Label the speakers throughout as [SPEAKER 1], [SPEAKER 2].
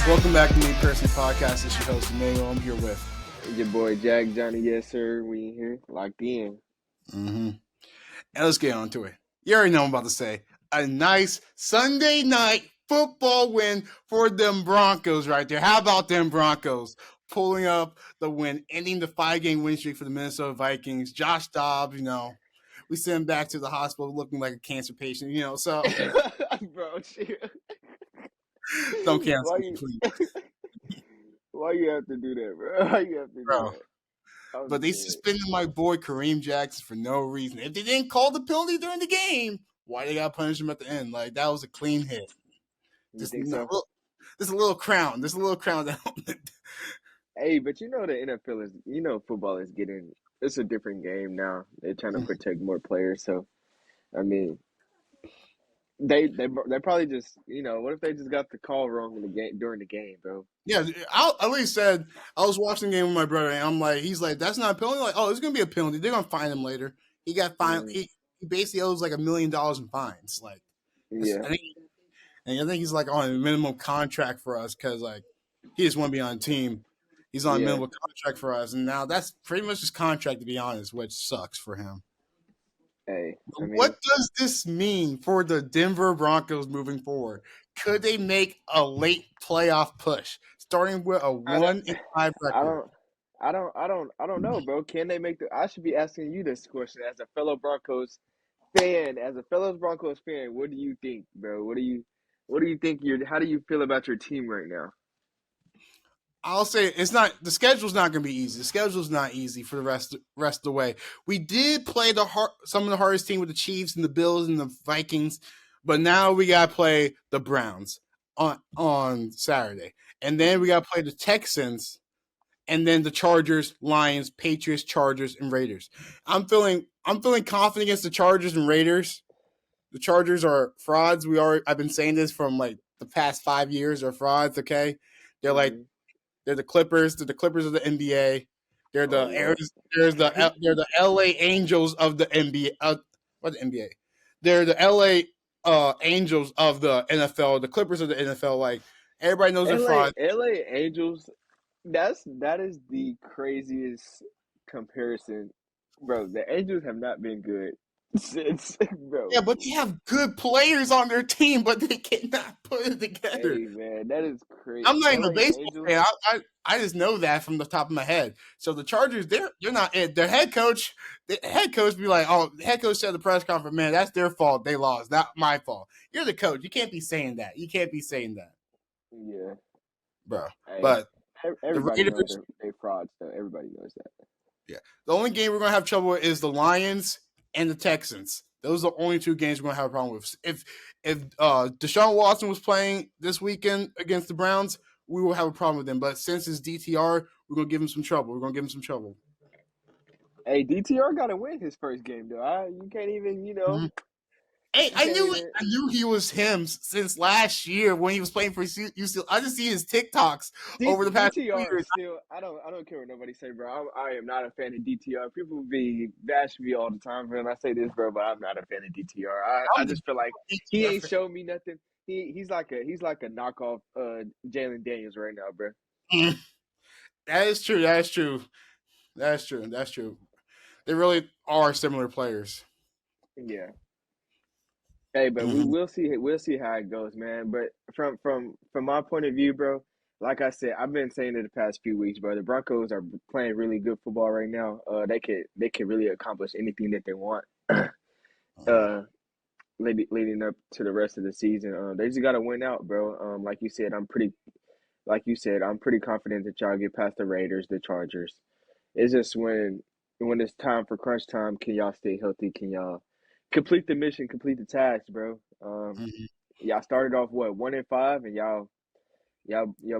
[SPEAKER 1] Welcome back to Me Person Podcast. This is your host, Emmanuel. I'm here with
[SPEAKER 2] your boy Jack Johnny. Yes, sir. We in here locked in.
[SPEAKER 1] And let's get on to it. You already know what I'm about to say. A nice Sunday night football win for them Broncos right there. How about them Broncos pulling up the win, ending the 5-game win streak for the Minnesota Vikings? Josh Dobbs, we sent him back to the hospital looking like a cancer patient, so
[SPEAKER 2] Bro, chill.
[SPEAKER 1] don't cancel me, please.
[SPEAKER 2] Why you have to do that, bro? Why you have to do that?
[SPEAKER 1] But they suspended my boy Kareem Jackson for no reason. If they didn't call the penalty during the game, why they got to punish him at the end? Like, that was a clean hit.
[SPEAKER 2] You think so?
[SPEAKER 1] There's a little crown. Down.
[SPEAKER 2] Hey, but the NFL is, football is it's a different game now. They're trying to protect more players. So, I mean, they probably just, what if they just got the call wrong during the game, bro?
[SPEAKER 1] Yeah, I at least said I was watching the game with my brother, and he's like, that's not a penalty. Like, oh, it's gonna be a penalty. They're gonna fine him later. He got fined. He basically owes like $1 million in fines. Like,
[SPEAKER 2] yeah.
[SPEAKER 1] I think he's like on a minimum contract for us because like he just want to be on the team. He's on a minimum contract for us, and now that's pretty much his contract, to be honest, which sucks for him.
[SPEAKER 2] Hey,
[SPEAKER 1] what does this mean for the Denver Broncos moving forward? Could they make a late playoff push, starting with a 1-5 record?
[SPEAKER 2] I don't know, bro. Can they make I should be asking you this question as a fellow Broncos fan. What do you think, bro? What do you think how do you feel about your team right now?
[SPEAKER 1] I'll say the schedule's not going to be easy. The schedule's not easy for the rest of the way. We did play some of the hardest team with the Chiefs and the Bills and the Vikings, but now we got to play the Browns on Saturday. And then we got to play the Texans and then the Chargers, Lions, Patriots, Chargers, and Raiders. I'm feeling confident against the Chargers and Raiders. The Chargers are frauds. I've been saying this from like the past 5 years. They're frauds, okay? They're like they're the Clippers. They're the Clippers of the NBA. They're the LA Angels of the NBA. What the NBA? They're the LA Angels of the NFL. The Clippers of the NFL. Like, everybody knows they're fraud.
[SPEAKER 2] LA Angels. That is the craziest comparison, bro. The Angels have not been good since, bro.
[SPEAKER 1] Yeah, but they have good players on their team, but they cannot put it together.
[SPEAKER 2] Hey, man, that is crazy.
[SPEAKER 1] I'm not even a baseball fan. I just know that from the top of my head. So the Chargers, they're not it. Their head coach be like, oh, the head coach said at the press conference, man, that's their fault. They lost, not my fault. You're the coach. You can't be saying that.
[SPEAKER 2] Yeah,
[SPEAKER 1] bro.
[SPEAKER 2] Hey,
[SPEAKER 1] but
[SPEAKER 2] everybody knows they're frauds, though. Everybody knows that.
[SPEAKER 1] Yeah, the only game we're gonna have trouble with is the Lions and the Texans. Those are the only two games we're gonna have a problem with. If Deshaun Watson was playing this weekend against the Browns, we will have a problem with him. But since it's DTR, we're gonna give him some trouble.
[SPEAKER 2] Hey, DTR got to win his first game, though. You can't even,
[SPEAKER 1] Mm-hmm. Hey, I knew he was him since last year when he was playing for UCLA. I just see his TikToks over the past few years.
[SPEAKER 2] Still, I don't care what nobody say, bro. I am not a fan of DTR. People be bashing me all the time, man. I say this, bro, but I'm not a fan of DTR. I just feel like he ain't showed me nothing. He's like a knockoff Jalen Daniels right now, bro.
[SPEAKER 1] That is true. They really are similar players.
[SPEAKER 2] Yeah. Hey, but we'll see how it goes, man. But from my point of view, bro, like I said, I've been saying it the past few weeks, bro. The Broncos are playing really good football right now. They can really accomplish anything that they want. Leading up to the rest of the season, they just got to win out, bro. Like you said, I'm pretty confident that y'all get past the Raiders, the Chargers. It's just when it's time for crunch time, can y'all stay healthy? Can y'all complete the mission, complete the task, bro? Y'all started off 1-5, and y'all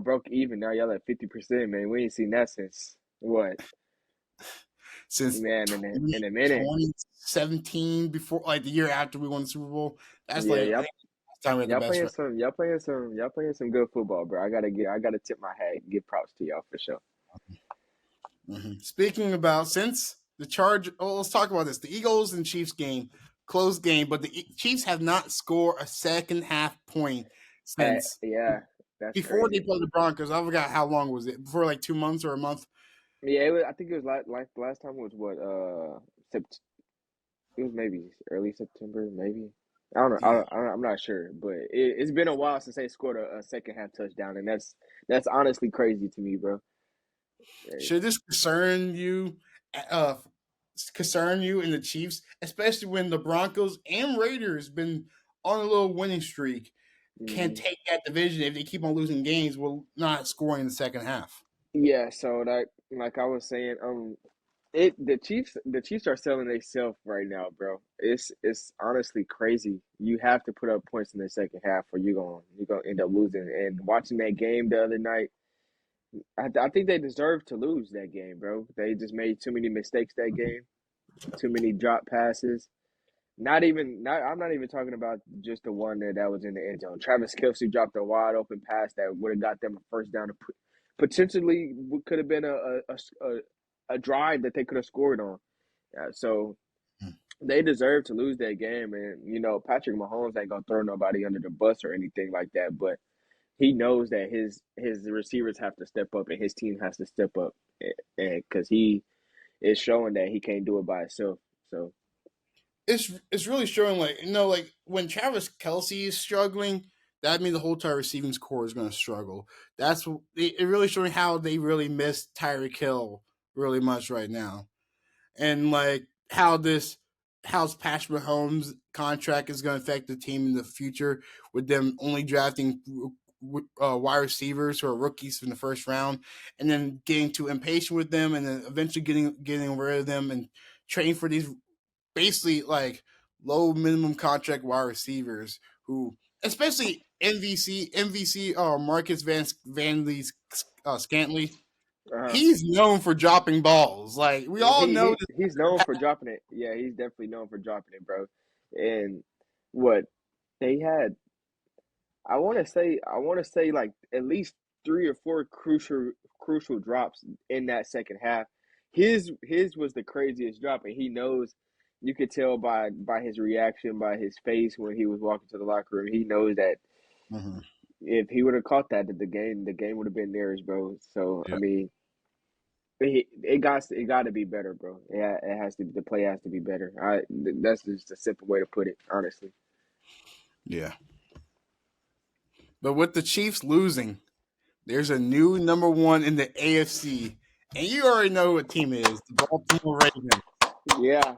[SPEAKER 2] broke even. Now y'all at 50%, man. We ain't seen that since what?
[SPEAKER 1] Since
[SPEAKER 2] man, in a minute.
[SPEAKER 1] 2017, before like the year after we won the Super Bowl. That's
[SPEAKER 2] y'all playing some good football, bro. I gotta tip my hat and give props to y'all for sure.
[SPEAKER 1] Speaking about since the charge, let's talk about this. The Eagles and Chiefs game, close game, but the Chiefs have not scored a second half point since.
[SPEAKER 2] Yeah, That's
[SPEAKER 1] before they
[SPEAKER 2] crazy.
[SPEAKER 1] played the Broncos. I forgot how long was it before, like 2 months or a month.
[SPEAKER 2] Yeah, I think it was like the last time was what Sept it was maybe early September, maybe. I don't know.
[SPEAKER 1] Yeah.
[SPEAKER 2] I'm not sure, but it's been a while since they scored a second half touchdown, and that's honestly crazy to me, bro. Eh,
[SPEAKER 1] Should this uh, concern you in the Chiefs, especially when the Broncos and Raiders been on a little winning streak, can
[SPEAKER 2] mhm.
[SPEAKER 1] take that division if they keep on losing games, will not scoring in the second half.
[SPEAKER 2] Yeah, so like I was saying, it the Chiefs are selling themselves right now, bro. It's honestly crazy. You have to put up points in the second half, or you're gonna end up losing. And watching that game the other night, I think they deserved to lose that game, bro. They just made too many mistakes that game, too many drop passes. Not I'm not even talking about just the one that was in the end zone. Travis Kelce dropped a wide open pass that would have got them a first down to potentially could have been a drive that they could have scored on. So they deserve to lose that game, and Patrick Mahomes ain't gonna throw nobody under the bus or anything like that. But he knows that his receivers have to step up and his team has to step up, and because he is showing that he can't do it by himself. So
[SPEAKER 1] It's really showing, like, like when Travis Kelsey is struggling, that means the whole entire receiving core is going to struggle. It really showing how they really miss Tyreek Hill really much right now, and like how's Patrick Mahomes' contract is going to affect the team in the future with them only drafting wide receivers who are rookies in the first round, and then getting too impatient with them, and then eventually getting rid of them and trading for these basically like low minimum contract wide receivers who, especially MVC, Marcus Van Lee Scantley,
[SPEAKER 2] uh
[SPEAKER 1] he's known for dropping balls. Like we all know
[SPEAKER 2] he's known for dropping it. Yeah, he's definitely known for dropping it, bro. And what they had, I want to say like at least three or four crucial drops in that second half. His was the craziest drop, and he knows. You could tell by his reaction, by his face when he was walking to the locker room. He knows that
[SPEAKER 1] that.
[SPEAKER 2] if he would have caught that, the game would have been theirs, bro. So I
[SPEAKER 1] Yeah,
[SPEAKER 2] mean, it got to be better, bro. Yeah, it has to. The play has to be better. That's just a simple way to put it, honestly.
[SPEAKER 1] yeah. But with the Chiefs losing, there's a new number one in the AFC, and you already know what team it is: the Baltimore Ravens.
[SPEAKER 2] Yeah,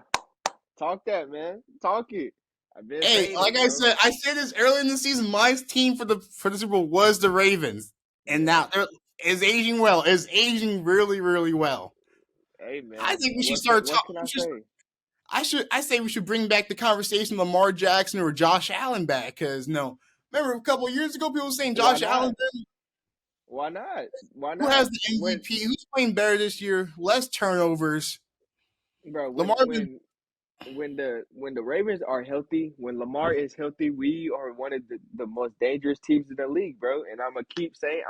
[SPEAKER 2] talk that, man. Talk it. I've been
[SPEAKER 1] Hey,
[SPEAKER 2] saying
[SPEAKER 1] like
[SPEAKER 2] it,
[SPEAKER 1] I
[SPEAKER 2] bro.
[SPEAKER 1] said, I said this early in the season. My team for the Super Bowl was the Ravens, and
[SPEAKER 2] Yeah.
[SPEAKER 1] now is aging well. Is aging really, really well.
[SPEAKER 2] Hey,
[SPEAKER 1] I
[SPEAKER 2] man.
[SPEAKER 1] think we should
[SPEAKER 2] What can
[SPEAKER 1] start
[SPEAKER 2] what
[SPEAKER 1] talking.
[SPEAKER 2] can I say?
[SPEAKER 1] I say we should bring back the conversation Lamar Jackson or Josh Allen back because no, remember a couple of years ago people were saying
[SPEAKER 2] Why
[SPEAKER 1] Josh
[SPEAKER 2] not?
[SPEAKER 1] Allen,
[SPEAKER 2] Why not? Why
[SPEAKER 1] who
[SPEAKER 2] not?
[SPEAKER 1] has the
[SPEAKER 2] When
[SPEAKER 1] MVP, who's playing better this year, less turnovers.
[SPEAKER 2] bro,
[SPEAKER 1] Lamar,
[SPEAKER 2] when the Ravens are healthy, when Lamar is healthy, we are one of the most dangerous teams in the league, bro. And I'm gonna keep saying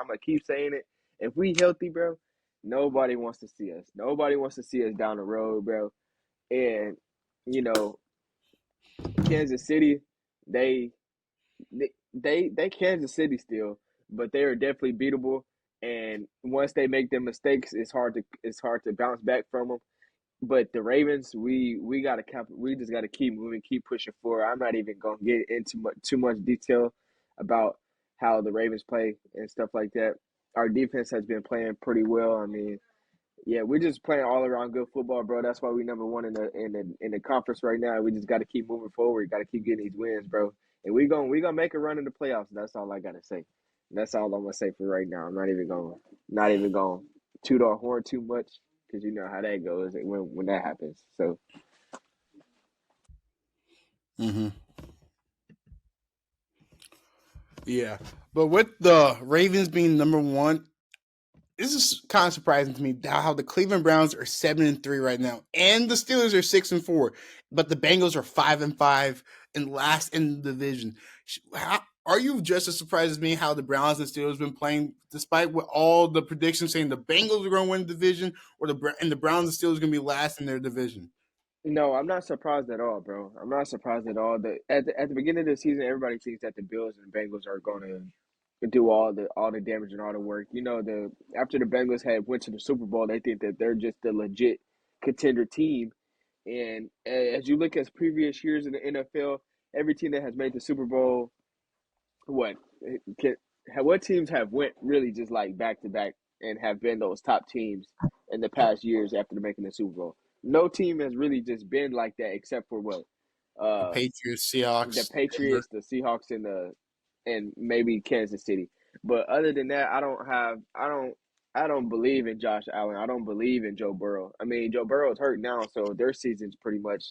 [SPEAKER 2] it. If we healthy, bro, nobody wants to see us. Nobody wants to see us down the road, bro. And you know, Kansas City, they they Kansas City still, but they are definitely beatable. And once they make their mistakes, it's hard to bounce back from them. But the Ravens, we just gotta keep moving, keep pushing forward. I'm not even gonna get into too much detail about how the Ravens play and stuff like that. Our defense has been playing pretty well. I mean, yeah, we're just playing all around good football, bro. That's why we number one in the conference right now. We just got to keep moving forward. Got to keep getting these wins, bro. And we gonna make a run in the playoffs. That's all I gotta say. That's all I'm gonna say for right now. I'm not even going toot our horn too much because you know how that goes when that happens. So
[SPEAKER 1] mm-hmm. Yeah, but with the Ravens being number one, this is kind of surprising to me how the Cleveland Browns are 7-3 right now, and the Steelers are 6-4, but the Bengals are 5-5 and last in the division. Are you just as surprised as me how the Browns and Steelers been playing, despite what all the predictions saying the Bengals are going to win the division, or the Browns and Steelers going to be last in their division?
[SPEAKER 2] no, I'm not surprised at all, bro. I'm not surprised at all. At the beginning of the season, everybody thinks that the Bills and Bengals are going to do all the damage and all the work. The after the Bengals had went to the Super Bowl, they think that they're just a legit contender team. And as you look at previous years in the NFL, every team that has made the Super Bowl, what can, what teams have went really just like back to back and have been those top teams in the past years after making the Super Bowl? No team has really just been like that except for what
[SPEAKER 1] The
[SPEAKER 2] uh
[SPEAKER 1] Patriots,
[SPEAKER 2] the
[SPEAKER 1] Seahawks, Denver.
[SPEAKER 2] Patriots, the Seahawks, and maybe Kansas City. But other than that, I don't believe in Josh Allen. I don't believe in Joe Burrow. I mean, Joe Burrow's hurt now, so their season's pretty much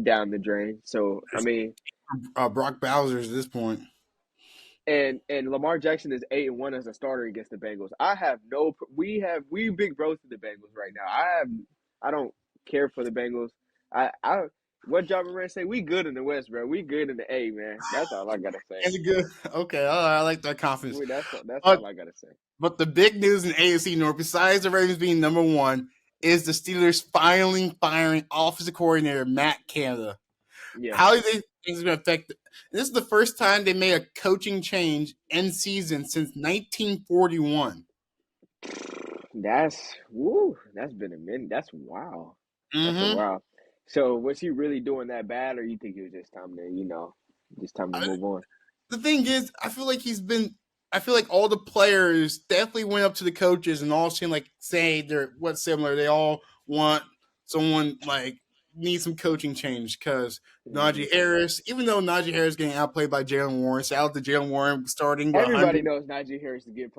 [SPEAKER 2] down the drain. So I mean,
[SPEAKER 1] Brock Bowser's at this point.
[SPEAKER 2] and Lamar Jackson is 8-1 as a starter against the Bengals. I have no. We big bros to the Bengals right now. I don't care for the Bengals. I what John Moran say? We good in the West, bro. We good in the A, man. That's all I gotta say.
[SPEAKER 1] And good. Okay, all right, I like that confidence.
[SPEAKER 2] That's
[SPEAKER 1] But
[SPEAKER 2] all I gotta say.
[SPEAKER 1] but the big news in AFC North, besides the Ravens being number one, is the Steelers finally firing offensive coordinator Matt Canada.
[SPEAKER 2] Yeah,
[SPEAKER 1] How do they think it's going to affect? This is the first time they made a coaching change in season since 1941.
[SPEAKER 2] that's woo. That's been a minute. That's wow. That's a
[SPEAKER 1] Mm-hmm.
[SPEAKER 2] wow. So was he really doing that bad, or you think it was just time to just time to move on?
[SPEAKER 1] The thing is, I feel like he's been. I feel like all the players definitely went up to the coaches and all seem like say they're what similar. They all want someone like need some coaching change because
[SPEAKER 2] Hmm.
[SPEAKER 1] Najee Harris, even though Najee Harris getting outplayed by Jalen Warren, shout out to Jalen Warren starting with
[SPEAKER 2] Everybody
[SPEAKER 1] 100.
[SPEAKER 2] knows Najee Harris to get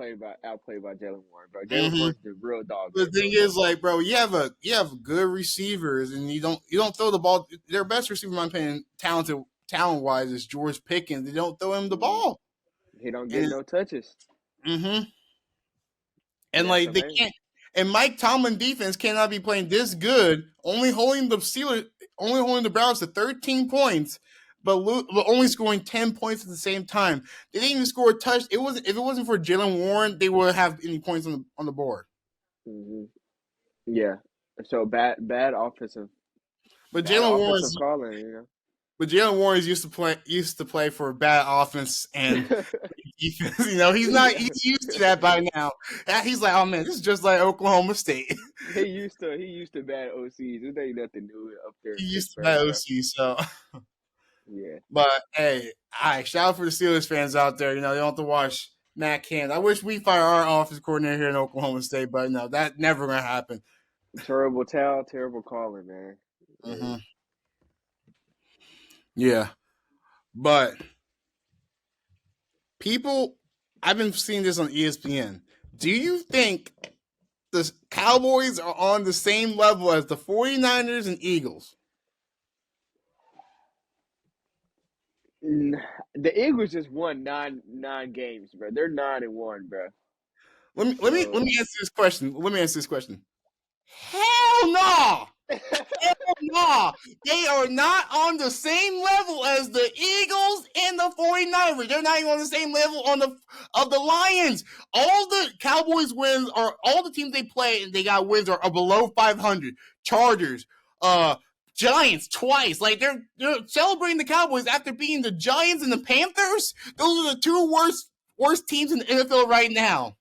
[SPEAKER 2] outplayed by Jalen Warren, bro. Jalen
[SPEAKER 1] Mm-hmm.
[SPEAKER 2] Warren's the real dog
[SPEAKER 1] The
[SPEAKER 2] there,
[SPEAKER 1] thing
[SPEAKER 2] bro.
[SPEAKER 1] is, like, bro, you have good receivers, and you don't throw the ball. Their best receiver, in my opinion, talent wise, is George Pickens. They don't throw him the
[SPEAKER 2] Hmm.
[SPEAKER 1] ball,
[SPEAKER 2] He don't get
[SPEAKER 1] and
[SPEAKER 2] no touches.
[SPEAKER 1] mm-hmm. And
[SPEAKER 2] That's
[SPEAKER 1] like they
[SPEAKER 2] amazing.
[SPEAKER 1] can't. And Mike Tomlin defense cannot be playing this good, only holding the Browns to 13 points, but only scoring 10 points at the same time. They didn't even score a touch. It wasn't if it wasn't for Jalen Warren, they would have any points on the board.
[SPEAKER 2] Hmm. Yeah. So
[SPEAKER 1] But
[SPEAKER 2] bad
[SPEAKER 1] Jalen Warren
[SPEAKER 2] offensive calling.
[SPEAKER 1] But Jalen Warren is used to play for a bad offense and defense. He's used to that by now. He's like, oh man, this is just like Oklahoma State.
[SPEAKER 2] He used to bad OCs. This ain't nothing new up there
[SPEAKER 1] He
[SPEAKER 2] in
[SPEAKER 1] used to
[SPEAKER 2] Pittsburgh,
[SPEAKER 1] bad
[SPEAKER 2] bro.
[SPEAKER 1] OC. So,
[SPEAKER 2] Yeah.
[SPEAKER 1] but hey, all right, shout out for the Steelers fans out there. They don't have to watch Matt Campbell. I wish we fire our offense coordinator here in Oklahoma State, but no, that never gonna happen.
[SPEAKER 2] Terrible calling, man. Yeah.
[SPEAKER 1] Hmm. Yeah, but people, I've been seeing this on ESPN. Do you think the Cowboys are on the same level as the 49ers and Eagles?
[SPEAKER 2] The Eagles just won nine games, bro. They're 9-1, bro.
[SPEAKER 1] Let me
[SPEAKER 2] So
[SPEAKER 1] answer this question. Let me answer this question. Hell no! Hell no! They are not on the same level as the Eagles and the 49ers. They're not even on the same level of the Lions. All the Cowboys wins are all the teams they play and they got wins are below 500. Chargers, Giants twice. Like they're celebrating the Cowboys after beating the Giants and the Panthers. Those are the two worst teams in the NFL right now.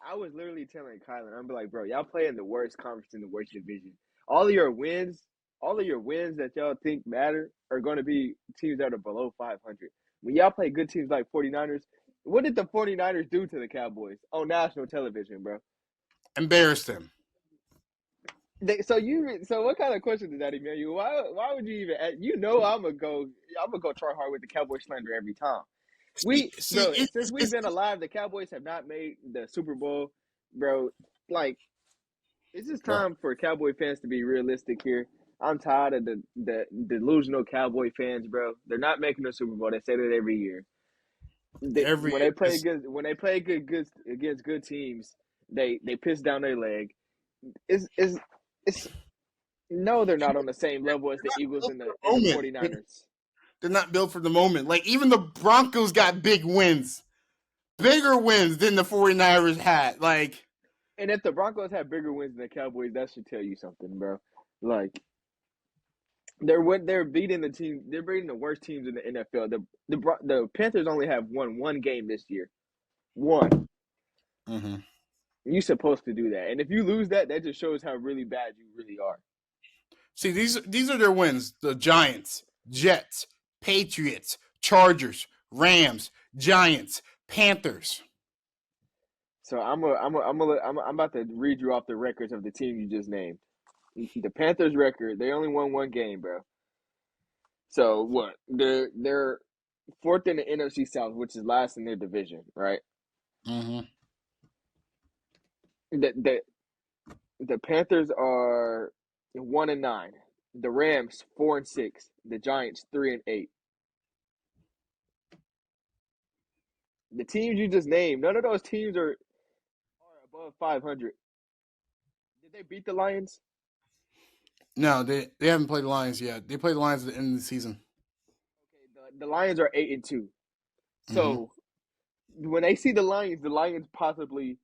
[SPEAKER 2] I was literally telling Kylon, I'm like, bro, y'all play in the worst conference in the worst division. All of your wins, all of your wins that y'all think matter are going to be teams that are below 500. When y'all play good teams like 49ers, what did the 49ers do to the Cowboys on national television, bro?
[SPEAKER 1] Embarrassed them.
[SPEAKER 2] So what kind of question did that, Emmanuel? Why would you even? I'm gonna go try hard with the Cowboy slander every time.
[SPEAKER 1] See,
[SPEAKER 2] Since we've been alive, the Cowboys have not made the Super Bowl, bro. Like it's just
[SPEAKER 1] bro.
[SPEAKER 2] time for Cowboy fans to be realistic here. I'm tired of the delusional Cowboy fans, bro. They're not making the Super Bowl. They say that every year.
[SPEAKER 1] Every
[SPEAKER 2] When
[SPEAKER 1] year.
[SPEAKER 2] they play good against good teams, they piss down their leg. It's No, they're not on the same level as the Eagles and the
[SPEAKER 1] Moment.
[SPEAKER 2] 49ers.
[SPEAKER 1] They're not built for the moment. Like even the Broncos got big wins. Bigger wins than the 49ers had. Like
[SPEAKER 2] And if the Broncos have bigger wins than the Cowboys, that should tell you something, bro. Like they're beating the team. They're beating the worst teams in the NFL. The Panthers only have won one game this year. One,
[SPEAKER 1] Mm-hmm.
[SPEAKER 2] you're supposed to do that. And if you lose that, that just shows how really bad you really are.
[SPEAKER 1] See, these are their wins: the Giants, Jets, Patriots, Chargers, Rams, Giants, Panthers.
[SPEAKER 2] So I'm about to read you off the records of the team you just named. The Panthers record, they only won one game, bro. So what? They're fourth in the NFC South, which is last in their division, right?
[SPEAKER 1] Mm-hmm.
[SPEAKER 2] The the Panthers are 1-9. The Rams 4-6. The Giants 3-8. The teams you just named, none of those teams are above 500. Did they beat the Lions?
[SPEAKER 1] No, they haven't played the Lions yet. They play the Lions at the end of the season.
[SPEAKER 2] Okay, the Lions are 8-2.
[SPEAKER 1] Mm-hmm.
[SPEAKER 2] So when they see the Lions possibly have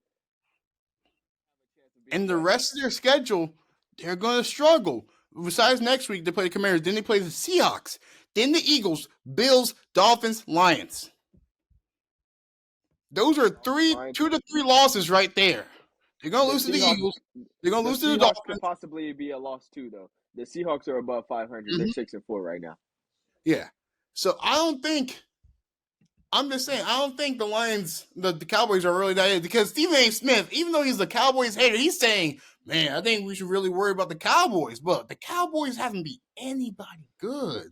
[SPEAKER 2] a chance of beating
[SPEAKER 1] And the
[SPEAKER 2] them.
[SPEAKER 1] rest of their schedule, they're going to struggle. Besides next week, they play the Commanders. Then they play the Seahawks. Then the Eagles, Bills, Dolphins, Lions. Those are
[SPEAKER 2] Lions.
[SPEAKER 1] 2 to 3 losses right there. They're going to
[SPEAKER 2] The
[SPEAKER 1] lose to the
[SPEAKER 2] Seahawks,
[SPEAKER 1] Eagles. They're going to
[SPEAKER 2] the
[SPEAKER 1] lose to the
[SPEAKER 2] Seahawks could
[SPEAKER 1] Dolphins.
[SPEAKER 2] possibly be a loss too, though. The Seahawks are above 500. They're
[SPEAKER 1] Mm-hmm.
[SPEAKER 2] 6-4 right now.
[SPEAKER 1] Yeah. So I'm just saying, I don't think the Lions, the Cowboys are really that, because Stephen A. Smith, even though he's the Cowboys hater, he's saying, man, I think we should really worry about the Cowboys. But the Cowboys haven't beat anybody good.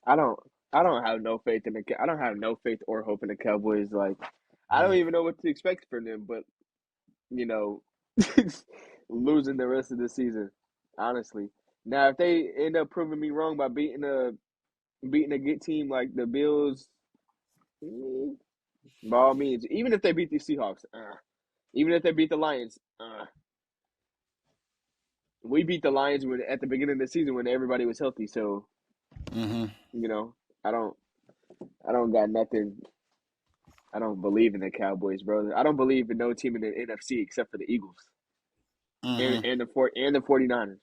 [SPEAKER 2] I don't. I don't have no faith in the. I don't have no faith or hope in the Cowboys. Like, I don't even know what to expect from them. But you know, losing the rest of the season, honestly. Now, if they end up proving me wrong by beating a good team like the Bills, by all means, even if they beat the Seahawks, even if they beat the Lions, we beat the Lions at the beginning of the season when everybody was healthy. So
[SPEAKER 1] Mm-hmm.
[SPEAKER 2] you know, I don't, I don't got nothing. I don't believe in the Cowboys, bro. I don't believe in no team in the NFC except for the Eagles and
[SPEAKER 1] Mm-hmm.
[SPEAKER 2] the 49ers.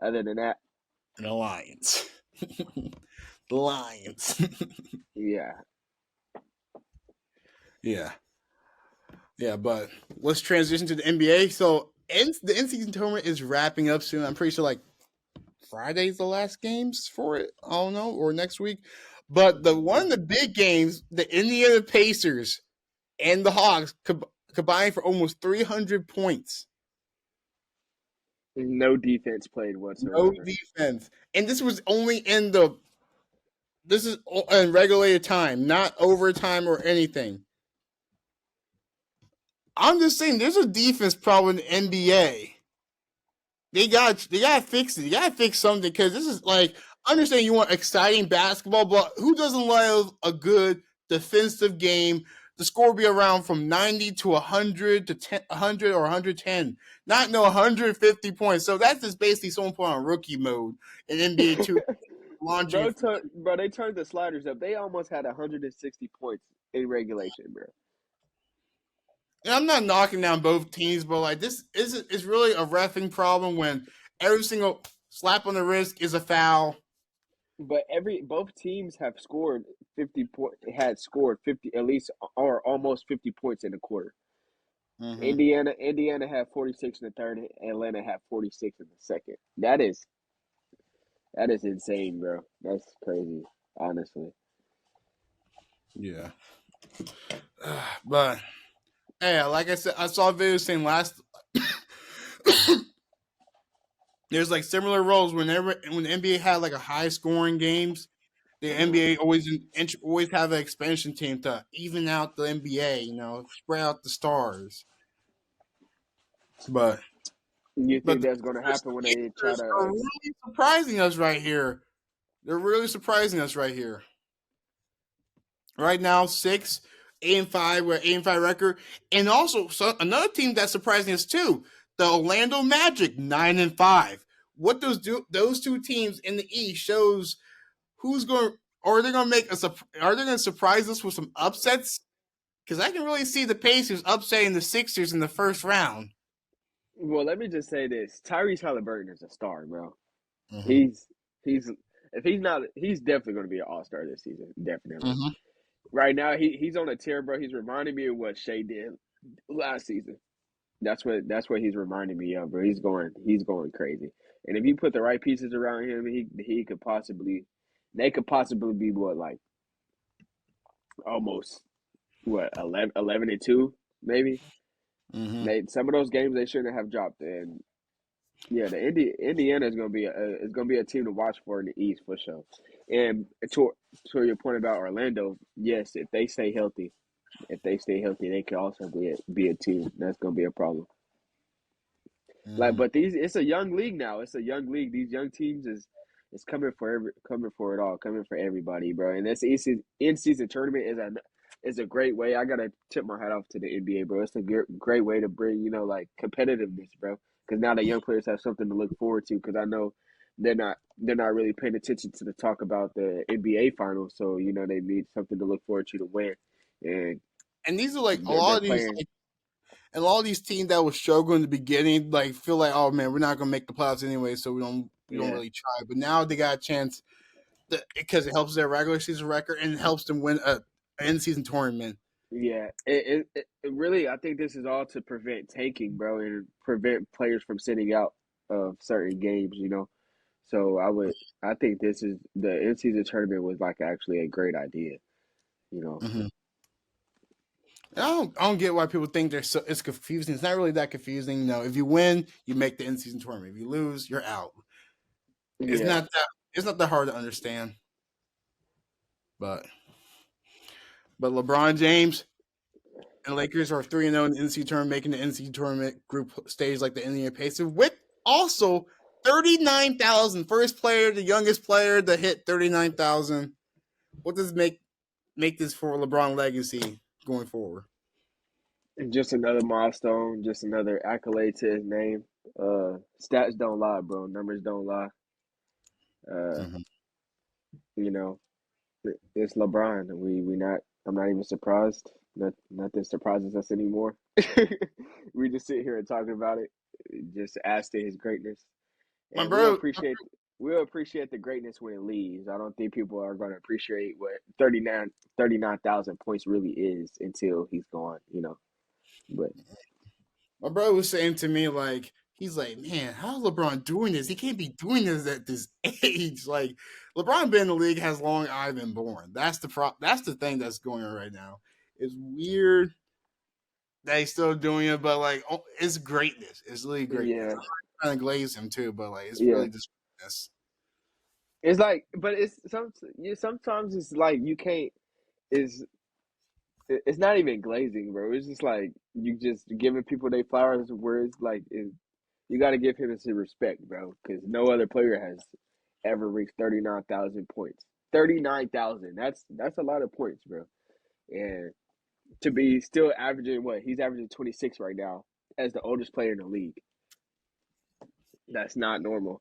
[SPEAKER 2] Other than that,
[SPEAKER 1] The Lions. The Lions.
[SPEAKER 2] yeah.
[SPEAKER 1] Yeah. Yeah, but let's transition to the NBA. So the in-season tournament is wrapping up soon. I'm pretty sure like Friday's the last games for it. I don't know, or next week. But the one of the big games, the Indiana Pacers and the Hawks combined for almost 300 points.
[SPEAKER 2] No defense played
[SPEAKER 1] No
[SPEAKER 2] whatsoever.
[SPEAKER 1] defense, and this was only this is in regulated time, not overtime or anything. I'm just saying, there's a defense problem in the NBA. They got to fix it. You got to fix something, because this is like, I understand you want exciting basketball, but who doesn't love a good defensive game? The score will be around from 90 to 100 to 100 or 110, not 150 points. So that's just basically someone put on rookie mode in NBA 2, launching.
[SPEAKER 2] Bro, they turned the sliders up. They almost had 160 points in regulation, bro.
[SPEAKER 1] And I'm not knocking down both teams, but like, this is really a reffing problem when every single slap on the wrist is a foul.
[SPEAKER 2] But both teams have scored 50 at least or almost 50 points in the quarter.
[SPEAKER 1] Mm-hmm.
[SPEAKER 2] Indiana had 46 in the third. Atlanta had 46 in the second. That is insane, bro. That's crazy, honestly.
[SPEAKER 1] Yeah. But hey, like I said, I saw a video saying there's like similar roles whenever when the NBA had like a high scoring games, the NBA always have an expansion team to even out the NBA, spread out the stars. But
[SPEAKER 2] You
[SPEAKER 1] but
[SPEAKER 2] think that's going to happen when
[SPEAKER 1] the
[SPEAKER 2] they try
[SPEAKER 1] Pacers are
[SPEAKER 2] to?
[SPEAKER 1] really surprising us right here. They're really surprising us right here. Right now, 8-5, we're 8-5 record, and also another team that's surprising us too, the Orlando Magic, 9-5. What those two teams in the East shows who's going, or are they going to are they going to surprise us with some upsets? Because I can really see the Pacers upsetting the Sixers in the first round.
[SPEAKER 2] Well, let me just say this: Tyrese Halliburton is a star, bro.
[SPEAKER 1] Mm-hmm.
[SPEAKER 2] He's if he's not, he's definitely going to be an all-star this season. Definitely.
[SPEAKER 1] Mm-hmm.
[SPEAKER 2] Right now, he's on a tear, bro. He's reminding me of what Shea did last season. That's what he's reminding me of, bro. He's going crazy. And if you put the right pieces around him, he could possibly, they could possibly be what, like almost what 11-2 maybe.
[SPEAKER 1] Mm-hmm.
[SPEAKER 2] Some of those games they shouldn't have dropped. And yeah, the Indiana is gonna be a team to watch for in the East for sure. And to your point about Orlando, yes, if they stay healthy, they could also be a team that's gonna be a problem. Like,
[SPEAKER 1] Mm-hmm.
[SPEAKER 2] but it's a young league now. It's a young league. These young teams is coming for it all, coming for everybody, bro. And this in season tournament is a great way. I gotta tip my hat off to the NBA, bro. It's a great way to bring like competitiveness, bro. Because now the young players have something to look forward to. Because I know they're not really paying attention to the talk about the NBA finals, so they need something to look forward to win, and
[SPEAKER 1] And these are like
[SPEAKER 2] they're playing.
[SPEAKER 1] a lot of these teams that were struggling in the beginning, like feel like, oh man, we're not gonna make the playoffs anyway, so we don't
[SPEAKER 2] Yeah.
[SPEAKER 1] really try. But now they got a chance because it helps their regular season record and it helps them win a end season tournament.
[SPEAKER 2] Yeah, it really. I think this is all to prevent tanking, bro, and prevent players from sitting out of certain games. So I think this is the in-season tournament was like actually a great idea. You know.
[SPEAKER 1] Mm-hmm. I don't get why people think it's confusing. It's not really that confusing. If you win, you make the end season tournament. If you lose, you're out. It's
[SPEAKER 2] Yeah,
[SPEAKER 1] not that it's not that hard to understand. But LeBron James and Lakers are 3-0 in the NCAA tournament, making the NCAA tournament group stage like the Indiana Pacers with also 39,000. First player, the youngest player to hit 39,000. What does make this for LeBron legacy going forward?
[SPEAKER 2] just another milestone, just another accolade to his name. Stats don't lie, bro. Numbers don't lie. Uh,
[SPEAKER 1] Mm-hmm.
[SPEAKER 2] you know, it's LeBron. We not. I'm not even surprised. Nothing surprises us anymore. We just sit here and talk about it, just add to his greatness,
[SPEAKER 1] My
[SPEAKER 2] and
[SPEAKER 1] bro,
[SPEAKER 2] we'll appreciate the greatness when it leaves. I don't think people are going to appreciate what 39,000 points really is until he's gone. But
[SPEAKER 1] my brother was saying to me, like, he's like, man, how's LeBron doing this? He can't be doing this at this age. Like, LeBron been in the league as long as I've been born. That's the thing that's going on right now. It's weird that he's still doing it, but like, it's greatness. It's really greatness.
[SPEAKER 2] yeah,
[SPEAKER 1] I'm not trying to glaze him too, but like, it's
[SPEAKER 2] yeah.
[SPEAKER 1] really just greatness.
[SPEAKER 2] It's like, but sometimes it's like you can't. Is it's not even glazing, bro. It's just like you just giving people their flowers. Where it's like you got to give him his respect, bro, because no other player has ever reached 39,000 points. 39,000. That's a lot of points, bro. And to be still averaging what he's averaging 26 right now as the oldest player in the league. That's not normal.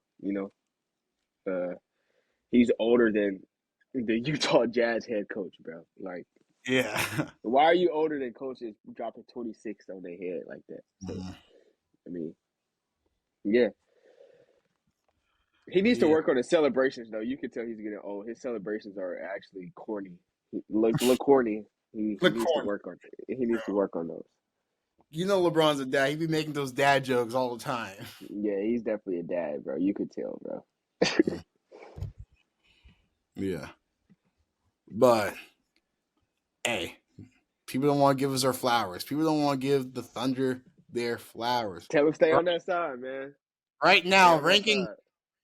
[SPEAKER 2] Uh, he's older than the Utah Jazz head coach, bro. Like,
[SPEAKER 1] Yeah.
[SPEAKER 2] why are you older than coaches dropping 26 on their head like that? So, I mean, yeah. He needs to
[SPEAKER 1] Yeah.
[SPEAKER 2] work on his celebrations, though. You can tell he's getting old. His celebrations are actually corny. Look corny. He
[SPEAKER 1] Look,
[SPEAKER 2] needs to work on. He needs to work on those.
[SPEAKER 1] LeBron's a dad. He be making those dad jokes all the time.
[SPEAKER 2] Yeah, he's definitely a dad, bro. You could tell, bro.
[SPEAKER 1] Yeah. But hey, people don't want to give us our flowers. People don't want to give the Thunder their flowers.
[SPEAKER 2] Tell him stay on that side, man.
[SPEAKER 1] Right
[SPEAKER 2] Stay
[SPEAKER 1] now,
[SPEAKER 2] on that
[SPEAKER 1] ranking
[SPEAKER 2] side.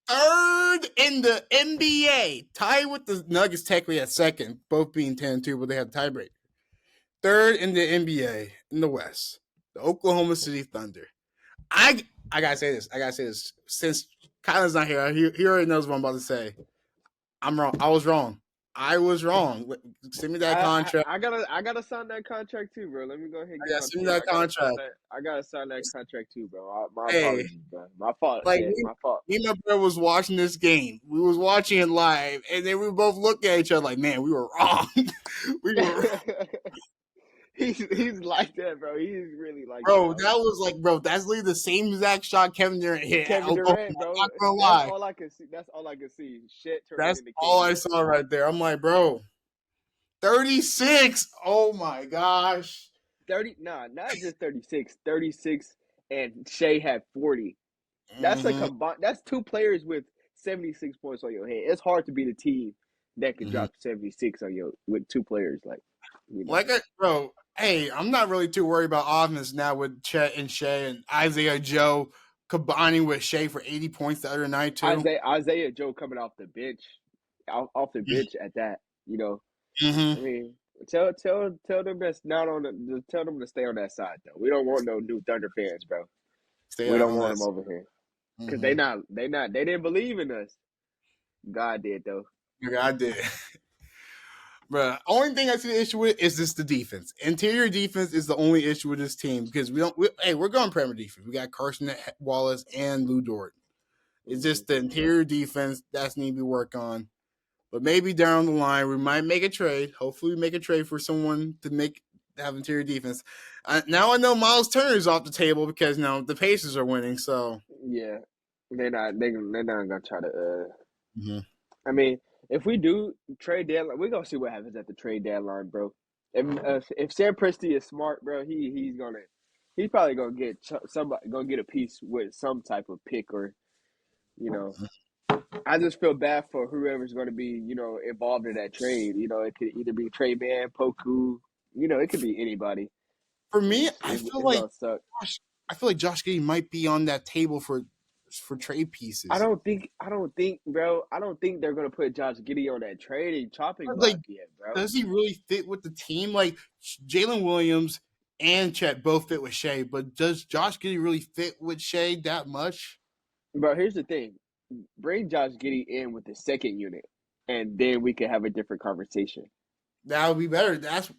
[SPEAKER 1] third in the NBA, tied with the Nuggets technically at second, both being 10-2, but they had tiebreak. Third in the NBA in the West, the Oklahoma City Thunder. I I gotta say this. Since Kylon's not here, he already knows what I'm about to say. I'm wrong. I was wrong. Send me that contract.
[SPEAKER 2] I gotta sign that contract too, bro. Let me go ahead and
[SPEAKER 1] I
[SPEAKER 2] get
[SPEAKER 1] got
[SPEAKER 2] my
[SPEAKER 1] send me
[SPEAKER 2] pen.
[SPEAKER 1] that contract.
[SPEAKER 2] I gotta sign that contract too, bro. My
[SPEAKER 1] Hey,
[SPEAKER 2] apologies, bro. My fault,
[SPEAKER 1] like
[SPEAKER 2] man. My fault.
[SPEAKER 1] me and my brother was watching this game. We was watching it live, and then we both looked at each other like, "Man, we were wrong. We were
[SPEAKER 2] He's like that, bro. He's really like that.
[SPEAKER 1] bro." That was like, bro, that's literally the same exact shot Kevin Durant hit at
[SPEAKER 2] Kevin
[SPEAKER 1] Oklahoma.
[SPEAKER 2] Durant,
[SPEAKER 1] I'm
[SPEAKER 2] bro.
[SPEAKER 1] not gonna
[SPEAKER 2] That's
[SPEAKER 1] lie.
[SPEAKER 2] all I can see. That's all I can see. Shit turning
[SPEAKER 1] That's
[SPEAKER 2] into
[SPEAKER 1] all I
[SPEAKER 2] KD.
[SPEAKER 1] saw right there. I'm like, bro, 36. Oh my gosh.
[SPEAKER 2] 30, nah, not just 36. 36 and Shea had 40. That's a
[SPEAKER 1] Mm-hmm.
[SPEAKER 2] combined. That's two players with 76 points on your head. It's hard to beat a team that could
[SPEAKER 1] Mm-hmm.
[SPEAKER 2] drop 76 on you with two players. Like, you know,
[SPEAKER 1] Bro, hey, I'm not really too worried about offense now with Chet and Shea and Isaiah Joe combining with Shea for 80 points the other night too.
[SPEAKER 2] Isaiah Joe coming off the bench, off the bench at that. You know, I
[SPEAKER 1] Mm-hmm.
[SPEAKER 2] mean, tell them that's not on the. Tell them to stay on that side though. We don't want no new Thunder fans, bro.
[SPEAKER 1] Stay
[SPEAKER 2] We
[SPEAKER 1] out
[SPEAKER 2] don't
[SPEAKER 1] on
[SPEAKER 2] want
[SPEAKER 1] that.
[SPEAKER 2] them over here because
[SPEAKER 1] Mm-hmm.
[SPEAKER 2] they didn't believe in us. God did though.
[SPEAKER 1] Yeah, I did. But only thing I see the issue with is just the defense. Interior defense is the only issue with this team because we're going perimeter defense. We got Carson Wallace and Lou Dort. It's
[SPEAKER 2] Mm-hmm.
[SPEAKER 1] just the interior defense that's need to be worked on. But maybe down the line we might make a trade. Hopefully, we make a trade for someone to have interior defense. Now I know Miles Turner is off the table because now the Pacers are winning. So
[SPEAKER 2] Yeah, they're not gonna try to.
[SPEAKER 1] mm-hmm.
[SPEAKER 2] I mean, if we do trade deadline, we're gonna see what happens at the trade deadline, bro. If Sam Presti is smart, bro, he's probably gonna get somebody gonna get a piece with some type of pick or you know. I just feel bad for whoever's going to be involved in that trade. You know, it could either be Trey Man, Poku. You know, it could be anybody.
[SPEAKER 1] For me,
[SPEAKER 2] It's gonna suck.
[SPEAKER 1] I feel like Josh Giddey might be on that table for trade pieces.
[SPEAKER 2] Bro. I don't think they're gonna put Josh Giddey on that trading chopping
[SPEAKER 1] Like,
[SPEAKER 2] block yet, bro.
[SPEAKER 1] does he really fit with the team? Like Jalen Williams and Chet both fit with Shea, but does Josh Giddey really fit with Shea that much?
[SPEAKER 2] But here's the thing: bring Josh Giddey in with the second unit, and then we can have a different conversation.
[SPEAKER 1] That would be better. That's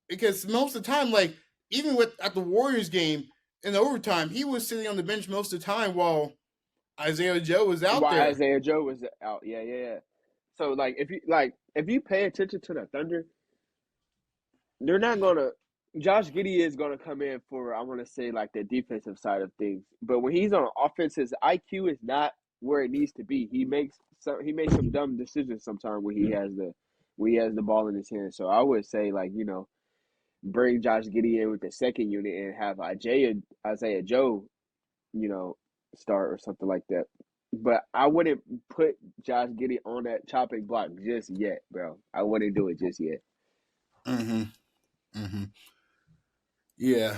[SPEAKER 1] because most of the time, like even with at the Warriors game in overtime, he was sitting on the bench most of the time while Isaiah Joe was out
[SPEAKER 2] Why
[SPEAKER 1] there.
[SPEAKER 2] Isaiah Joe was out? Yeah. So if you pay attention to the Thunder, they're not gonna. Josh Giddey is gonna come in for I want to say like the defensive side of things, but when he's on offense, his IQ is not where it needs to be. He makes some dumb decisions sometimes when he has the ball in his hand. So I would say like bring Josh Giddey in with the second unit and have Isaiah Joe start or something like that. But I wouldn't put Josh Giddey on that chopping block just yet, bro. I wouldn't do it just yet.
[SPEAKER 1] Mm-hmm. Mm-hmm. Yeah,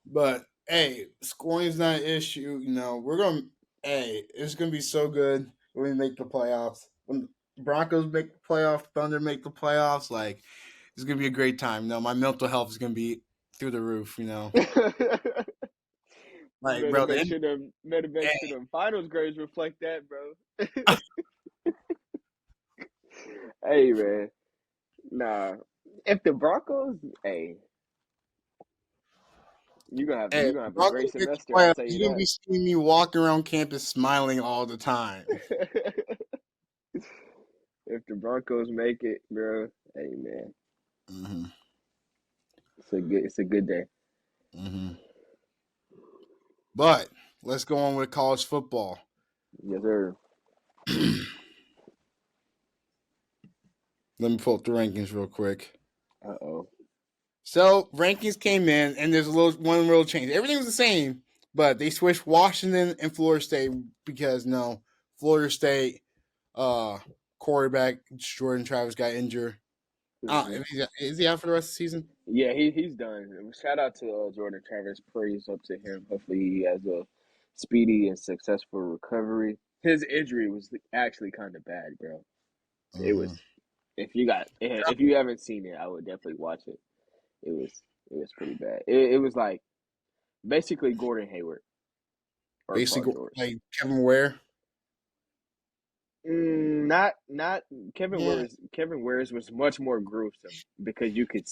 [SPEAKER 1] but hey, scoring is not an issue. You know, we're gonna. Hey, it's gonna be so good when we make the playoffs. When Broncos make the playoffs, Thunder make the playoffs, like it's gonna be a great time. You know, my mental health is gonna be through the roof. You know, like bro,
[SPEAKER 2] Better make sure
[SPEAKER 1] hey,
[SPEAKER 2] them finals grades reflect that, bro. Hey man, nah. If the Broncos, hey,
[SPEAKER 1] hey,
[SPEAKER 2] you gonna have a great
[SPEAKER 1] Broncos make the
[SPEAKER 2] semester. I'll
[SPEAKER 1] playoffs.
[SPEAKER 2] tell you
[SPEAKER 1] You're gonna
[SPEAKER 2] that.
[SPEAKER 1] be seeing me walking around campus smiling all the time.
[SPEAKER 2] If the Broncos make it, bro, hey man,
[SPEAKER 1] Mm-hmm.
[SPEAKER 2] it's a good day.
[SPEAKER 1] Mm-hmm. But let's go on with college football.
[SPEAKER 2] Yes, sir.
[SPEAKER 1] Let me pull up the rankings real quick.
[SPEAKER 2] Uh-oh.
[SPEAKER 1] So rankings came in, and there's one little change. Everything was the same, but they switched Washington and Florida State because no, Florida State uh, quarterback Jordan Travis got injured.
[SPEAKER 2] Hmm.
[SPEAKER 1] Is he out for the rest of the season?
[SPEAKER 2] Yeah, he's done. Shout out to Jordan Travis. Praise up to him. Hopefully, he has a speedy and successful recovery. His injury was actually kind of bad, bro. It
[SPEAKER 1] Mm-hmm.
[SPEAKER 2] was. If you haven't seen it, I would definitely watch it. It was pretty bad. It was like basically Gordon Hayward or Paul
[SPEAKER 1] Basically,
[SPEAKER 2] George.
[SPEAKER 1] like Kevin Ware.
[SPEAKER 2] Not Kevin
[SPEAKER 1] Yeah,
[SPEAKER 2] Wares. Kevin Wares was much more gruesome because you could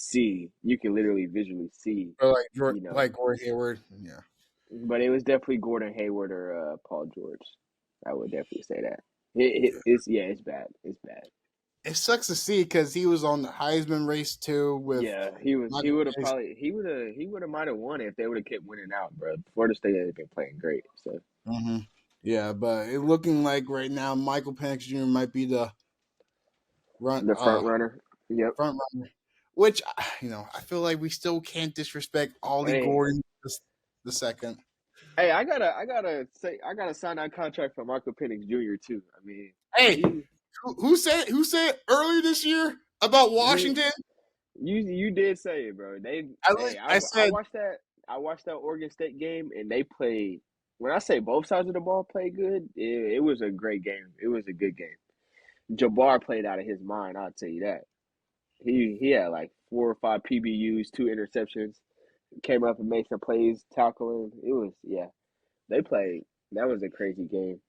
[SPEAKER 2] literally visually see,
[SPEAKER 1] or
[SPEAKER 2] you know.
[SPEAKER 1] like Gordon Hayward. Yeah,
[SPEAKER 2] But it was definitely Gordon Hayward or Paul George. I would definitely say that. It's bad. It's bad.
[SPEAKER 1] it sucks to see because he was on the Heisman race too with
[SPEAKER 2] Yeah, he was. He
[SPEAKER 1] Michael
[SPEAKER 2] would have
[SPEAKER 1] Penix.
[SPEAKER 2] probably. He would have might have won it if they would have kept winning out, bro. Florida State has been playing great. So
[SPEAKER 1] Mm-hmm. Yeah, but it looking like right now Michael Penix Jr. might be the run
[SPEAKER 2] the front runner. Yep.
[SPEAKER 1] front runner. Which I feel like we still can't disrespect Ollie
[SPEAKER 2] Hey,
[SPEAKER 1] Gordon the second.
[SPEAKER 2] hey, I gotta sign that contract for Michael Penix Jr. too. I mean,
[SPEAKER 1] Hey,
[SPEAKER 2] he
[SPEAKER 1] who said earlier this year about
[SPEAKER 2] you
[SPEAKER 1] Washington?
[SPEAKER 2] you did say it, bro.
[SPEAKER 1] I
[SPEAKER 2] I
[SPEAKER 1] said,
[SPEAKER 2] watched that Oregon State game and they played. When I say both sides of the ball played good, it was a great game. It was a good game. Jabbar played out of his mind. I'll tell you that. He had like 4 or 5 PBUs, 2 interceptions. Came up and made some plays, tackling. It was yeah. They played. That was a crazy game.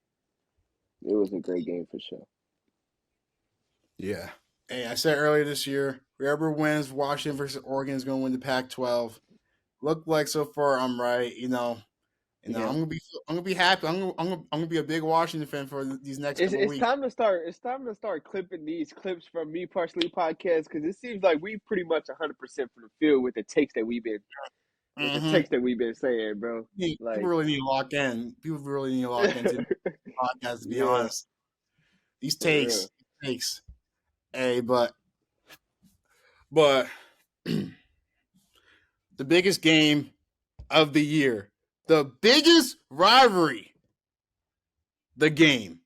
[SPEAKER 2] It was a great game for sure.
[SPEAKER 1] yeah. Hey, I said earlier this year, whoever wins Washington versus Oregon is going to win the Pac-12. Look like so far I'm right.
[SPEAKER 2] Yeah.
[SPEAKER 1] I'm gonna be happy. I'm gonna be a big Washington fan for these next
[SPEAKER 2] It's
[SPEAKER 1] couple of
[SPEAKER 2] it's
[SPEAKER 1] weeks.
[SPEAKER 2] time to start. It's time to start clipping these clips from Me Partially podcast because it seems like we pretty much 100% from the field with the takes that
[SPEAKER 1] Mm-hmm.
[SPEAKER 2] we've been saying, bro.
[SPEAKER 1] People
[SPEAKER 2] Like,
[SPEAKER 1] really need to lock in. People really need to lock into the podcast. To be
[SPEAKER 2] yeah,
[SPEAKER 1] honest, these
[SPEAKER 2] for real.
[SPEAKER 1] takes. Hey, but the biggest game of the year, the biggest rivalry, the game.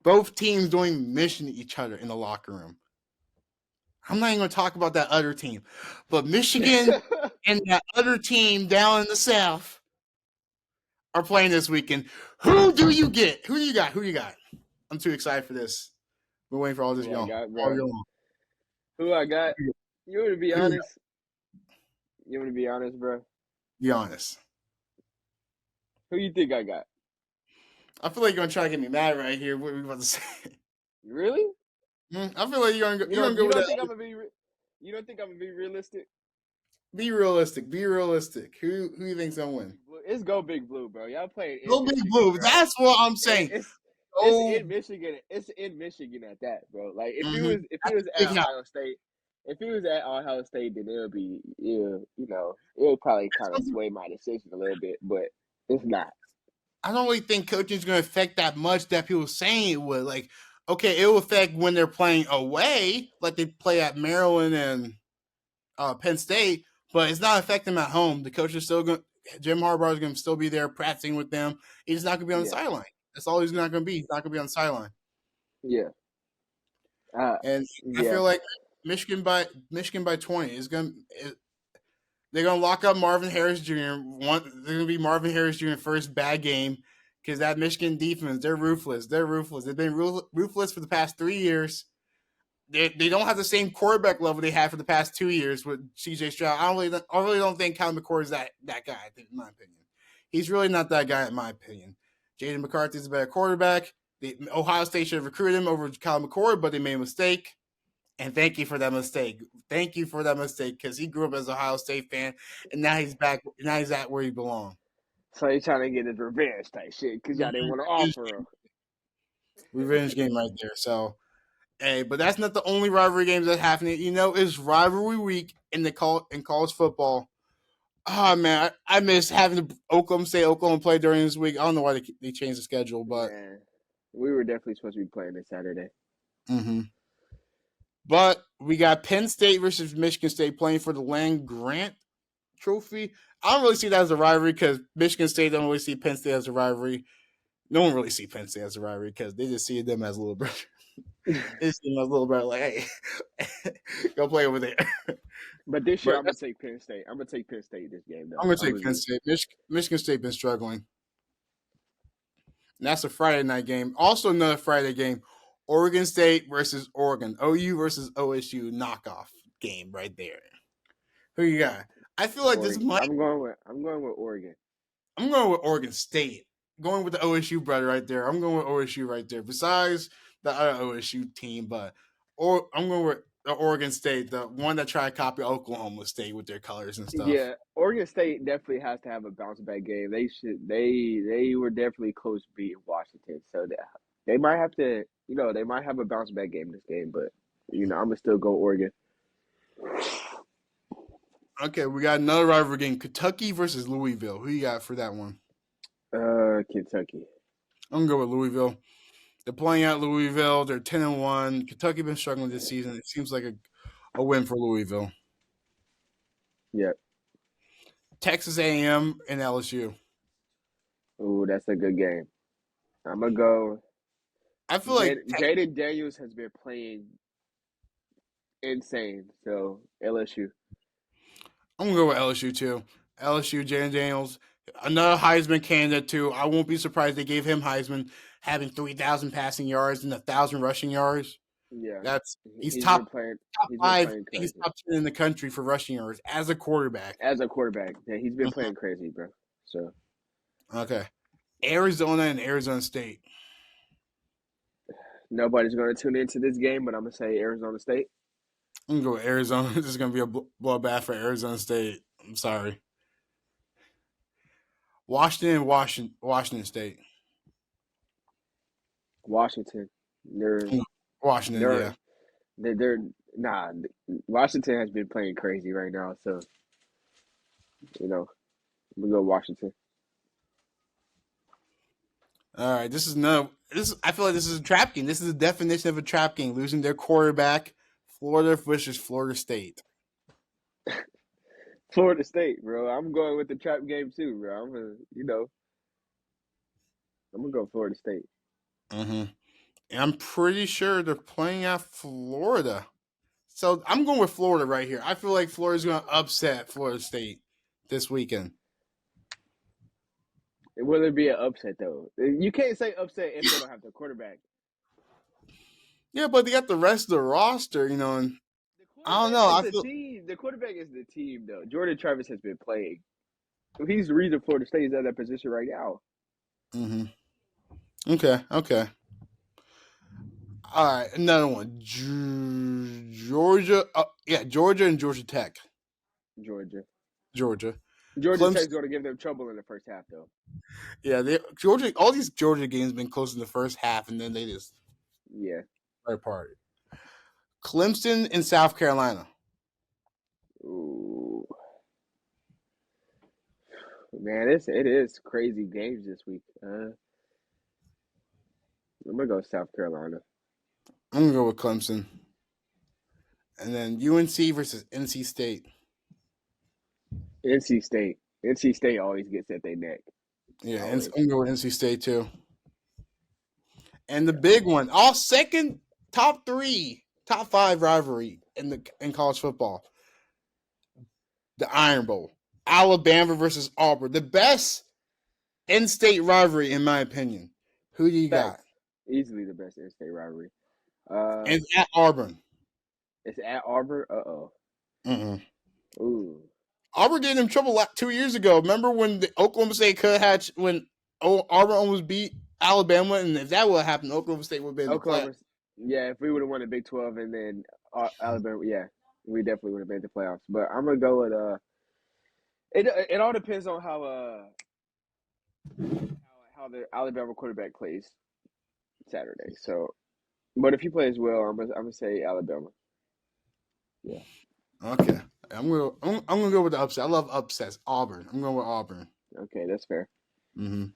[SPEAKER 1] Both teams doing mission to each other in the locker room. I'm not even going to talk about that other team, but Michigan and that other team down in the South are playing this weekend. Who do you get? Who do you got? Who do you got? I'm too excited for this. We're waiting for all this
[SPEAKER 2] Who I
[SPEAKER 1] y'all.
[SPEAKER 2] got,
[SPEAKER 1] All
[SPEAKER 2] bro?
[SPEAKER 1] year long.
[SPEAKER 2] Who I got? You want to be
[SPEAKER 1] Who do you got?
[SPEAKER 2] honest? You want to be honest, bro?
[SPEAKER 1] Be honest.
[SPEAKER 2] Who you think I got?
[SPEAKER 1] I feel like you're gonna try to get me mad right here. What are we about to say?
[SPEAKER 2] Really?
[SPEAKER 1] I feel like
[SPEAKER 2] You
[SPEAKER 1] you're gonna
[SPEAKER 2] don't
[SPEAKER 1] go
[SPEAKER 2] you
[SPEAKER 1] with
[SPEAKER 2] don't
[SPEAKER 1] that.
[SPEAKER 2] think I'm gonna be you don't think I'm gonna be realistic?
[SPEAKER 1] Be realistic. Be realistic. Who you think's gonna win?
[SPEAKER 2] It's go Big Blue, bro. Y'all playing in
[SPEAKER 1] Go Big
[SPEAKER 2] Michigan,
[SPEAKER 1] Blue.
[SPEAKER 2] bro.
[SPEAKER 1] That's what I'm
[SPEAKER 2] It,
[SPEAKER 1] saying.
[SPEAKER 2] it's
[SPEAKER 1] Oh,
[SPEAKER 2] in Michigan. It's in Michigan at that, bro. Like if he
[SPEAKER 1] that's
[SPEAKER 2] was
[SPEAKER 1] a
[SPEAKER 2] at
[SPEAKER 1] big help.
[SPEAKER 2] Ohio State, if he was at Ohio State, then it would probably kind of sway my decision a little bit, but it's not.
[SPEAKER 1] I don't really think coaching is going to affect that much that people saying it would. Like, okay, it will affect when they're playing away, like they play at Maryland and Penn State, but it's not affecting them at home. The coach is still going. Jim Harbaugh is going to still be there practicing with them. He's not going to be on the
[SPEAKER 2] Yeah,
[SPEAKER 1] sideline. That's all he's not going to be. He's not going to be on the sideline.
[SPEAKER 2] yeah, uh,
[SPEAKER 1] And I
[SPEAKER 2] yeah,
[SPEAKER 1] feel like Michigan by 20 is going. They're going to lock up Marvin Harris Jr. They're going to be Marvin Harris Jr. first bad game because that Michigan defense, they're ruthless. They're ruthless. They've been ruthless for the past 3 years. They don't have the same quarterback level they had for the past 2 years with C.J. Stroud. I really don't think Kyle McCord is that guy. I think, in my opinion, he's really not that guy. In my opinion, Jaden McCarthy is a better quarterback. Ohio State should have recruited him over Kyle McCord, but they made a mistake. And thank you for that mistake. Thank you for that mistake because he grew up as an Ohio State fan, and now he's back. Now he's at where he belongs.
[SPEAKER 2] so he's trying to get his revenge type shit because y'all didn't want to offer him.
[SPEAKER 1] Revenge game right there. So, hey, but that's not the only rivalry games that's happening. It's rivalry week in college football. Oh man, I miss having Oklahoma play during this week. I don't know why they changed the schedule, but
[SPEAKER 2] Man, we were definitely supposed to be playing this Saturday.
[SPEAKER 1] mm-hmm. But we got Penn State versus Michigan State playing for the Land Grant Trophy. I don't really see that as a rivalry because Michigan State don't really see Penn State as a rivalry. No one really see Penn State as a rivalry because they just see them as a little brother. They see them as a little brother, like, hey, go play over there.
[SPEAKER 2] But this year,
[SPEAKER 1] But
[SPEAKER 2] I'm gonna take Penn State. I'm gonna take Penn State this game,
[SPEAKER 1] I'm
[SPEAKER 2] though.
[SPEAKER 1] going to
[SPEAKER 2] I'm
[SPEAKER 1] take
[SPEAKER 2] gonna
[SPEAKER 1] Penn
[SPEAKER 2] just
[SPEAKER 1] State. Michigan State been struggling. And that's a Friday night game. Also, another Friday game: Oregon State versus Oregon. OU versus OSU knockoff game right there. Who you got? I feel like this
[SPEAKER 2] Oregon.
[SPEAKER 1] might.
[SPEAKER 2] I'm going with Oregon.
[SPEAKER 1] I'm going with Oregon State. Going with the OSU brother right there. I'm going with OSU right there. Besides the other OSU team, I'm going with the Oregon State, the one that tried to copy Oklahoma State with their colors and stuff.
[SPEAKER 2] Yeah, Oregon State definitely has to have a bounce back game. They were definitely close to beating Washington, so they might have to they might have a bounce back game this game, but I'm gonna still go Oregon.
[SPEAKER 1] Okay, we got another rivalry game: Kentucky versus Louisville. Who you got for that one?
[SPEAKER 2] Kentucky.
[SPEAKER 1] I'm gonna go with Louisville. They're playing at Louisville. They're 10-1. Kentucky been struggling this season. It seems like A win for Louisville.
[SPEAKER 2] Yep.
[SPEAKER 1] Texas A&M and LSU.
[SPEAKER 2] Ooh, that's a good game. I'm gonna go.
[SPEAKER 1] I feel like
[SPEAKER 2] Jaden Daniels has been playing insane. So LSU.
[SPEAKER 1] I'm gonna go with LSU too. LSU, Jalen Daniels, another Heisman candidate too. I won't be surprised they gave him Heisman, having 3,000 passing yards and 1,000 rushing yards.
[SPEAKER 2] Yeah,
[SPEAKER 1] That's he's
[SPEAKER 2] he's been
[SPEAKER 1] top
[SPEAKER 2] playing.
[SPEAKER 1] top
[SPEAKER 2] He's been
[SPEAKER 1] five.
[SPEAKER 2] playing
[SPEAKER 1] He's
[SPEAKER 2] crazy
[SPEAKER 1] top 10 in the country for rushing yards as a quarterback.
[SPEAKER 2] as a quarterback. Yeah, he's been
[SPEAKER 1] Mhm.
[SPEAKER 2] playing crazy, bro. So
[SPEAKER 1] Okay, Arizona and Arizona State.
[SPEAKER 2] nobody's gonna tune into this game, but I'm gonna say Arizona State.
[SPEAKER 1] I'm gonna go with Arizona. This is gonna be a bloodbath for Arizona State. I'm sorry. Washington State.
[SPEAKER 2] Washington. They're
[SPEAKER 1] Washington,
[SPEAKER 2] they're
[SPEAKER 1] yeah.
[SPEAKER 2] they're nah. Washington has been playing crazy right now. So you know, we go Washington.
[SPEAKER 1] All right, this is no. This I feel like this is a trap game. This is the definition of a trap game. Losing their quarterback, Florida versus Florida State.
[SPEAKER 2] Florida State, bro. I'm going with the trap game too, bro. I'm gonna go Florida State.
[SPEAKER 1] Mm-hmm. And I'm pretty sure they're playing at Florida, so I'm going with Florida right here. I feel like Florida's going to upset Florida State this weekend.
[SPEAKER 2] Will it be an upset though? You can't say upset if they don't have the quarterback.
[SPEAKER 1] Yeah, but they got the rest of the roster, and
[SPEAKER 2] The
[SPEAKER 1] I don't
[SPEAKER 2] quarterback
[SPEAKER 1] know.
[SPEAKER 2] is
[SPEAKER 1] I
[SPEAKER 2] the
[SPEAKER 1] feel.
[SPEAKER 2] team. The quarterback is the team though. Jordan Travis has been playing. He's the reason Florida State is at that position right now.
[SPEAKER 1] Mm-hmm. Okay. All right, another one. Georgia. Yeah, Georgia and Georgia Tech.
[SPEAKER 2] Georgia.
[SPEAKER 1] Georgia.
[SPEAKER 2] Georgia Tech's
[SPEAKER 1] Clemson.
[SPEAKER 2] going to give them trouble in the first half though.
[SPEAKER 1] Yeah, Georgia. All these Georgia games been close in the first half, and then they just
[SPEAKER 2] Yeah.
[SPEAKER 1] right apart. Clemson and South Carolina.
[SPEAKER 2] Ooh. Man, it is crazy games this week. I'm gonna go South Carolina.
[SPEAKER 1] I'm gonna go with Clemson, and then UNC versus NC State.
[SPEAKER 2] NC State. NC State always gets at their neck.
[SPEAKER 1] Yeah, I'm
[SPEAKER 2] Always.
[SPEAKER 1] gonna go with NC State too. And the big one, all second, top three, top five rivalry in college football. The Iron Bowl. Alabama versus Auburn. The best in-state rivalry, in my opinion. Who do you got?
[SPEAKER 2] Facts. Easily the best in-state rivalry. Uh,
[SPEAKER 1] And it's at Auburn.
[SPEAKER 2] it's at Auburn. Uh-oh.
[SPEAKER 1] Mm-mm.
[SPEAKER 2] Ooh.
[SPEAKER 1] Auburn gave them trouble 2 years ago. Remember when the Oklahoma State could have when Auburn almost beat Alabama, and if that would have happened, Oklahoma State would have been in the playoffs.
[SPEAKER 2] Oklahoma. Yeah, if we would have won the Big 12 and then Alabama, yeah, we definitely would have made the playoffs. But I'm gonna go with it all depends on how the Alabama quarterback plays Saturday. So, but if he plays well, I'm gonna say Alabama. Yeah.
[SPEAKER 1] Okay, I'm gonna go with the upset. I love upsets. Auburn. I'm going with Auburn.
[SPEAKER 2] Okay, that's fair.
[SPEAKER 1] Mm-hmm.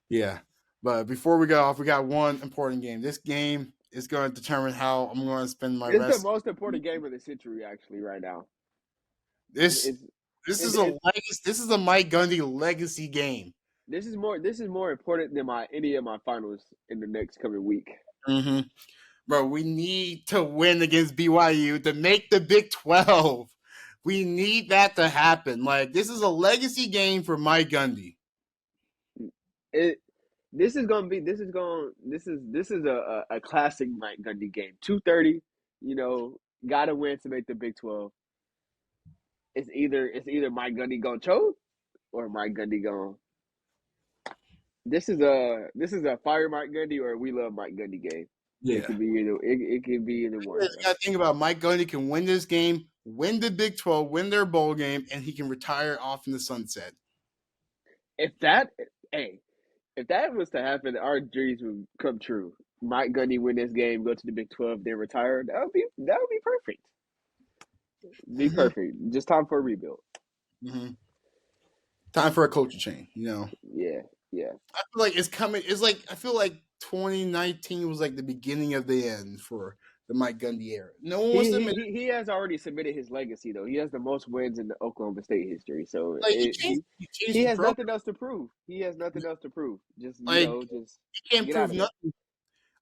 [SPEAKER 1] Yeah, but before we go off, we got one important game. This game is going to determine how I'm going to spend my
[SPEAKER 2] It's the
[SPEAKER 1] rest.
[SPEAKER 2] most important game of the century, actually, right now.
[SPEAKER 1] This
[SPEAKER 2] It's
[SPEAKER 1] this is
[SPEAKER 2] it,
[SPEAKER 1] a
[SPEAKER 2] it,
[SPEAKER 1] this is a Mike Gundy legacy game.
[SPEAKER 2] this is more important than my any of my finals in the next coming week.
[SPEAKER 1] Mm-hmm. Bro, we need to win against BYU to make the Big 12. We need that to happen. Like, this is a legacy game for Mike Gundy.
[SPEAKER 2] It this is gonna be this is a classic Mike Gundy game. 2:30, gotta win to make the Big 12. It's either Mike Gundy gonna choke or Mike Gundy gonna. This is a fire Mike Gundy or we love Mike Gundy game. It
[SPEAKER 1] Yeah.
[SPEAKER 2] could be it could be either one,
[SPEAKER 1] You
[SPEAKER 2] bro.
[SPEAKER 1] got to think about Mike Gundy can win this game, win the Big 12, win their bowl game, and he can retire off in the sunset.
[SPEAKER 2] If that hey, if that was to happen, our dreams would come true. Mike Gundy win this game, go to the Big 12, then retire. That would be perfect. Be
[SPEAKER 1] Mm-hmm.
[SPEAKER 2] perfect. Just time for a rebuild.
[SPEAKER 1] Mm-hmm. Time for a culture change,
[SPEAKER 2] Yeah, yeah.
[SPEAKER 1] I feel like it's coming. It's like I feel like 2019 was like the beginning of the end for the Mike Gundy era. No one wants to admit it.
[SPEAKER 2] He has already submitted his legacy though. He has the most wins in the Oklahoma State history. So
[SPEAKER 1] Like he
[SPEAKER 2] he
[SPEAKER 1] changed the
[SPEAKER 2] has
[SPEAKER 1] program.
[SPEAKER 2] nothing else to prove. He has nothing else to prove. Just
[SPEAKER 1] Like
[SPEAKER 2] just
[SPEAKER 1] he can't
[SPEAKER 2] get out
[SPEAKER 1] prove
[SPEAKER 2] of there.
[SPEAKER 1] nothing.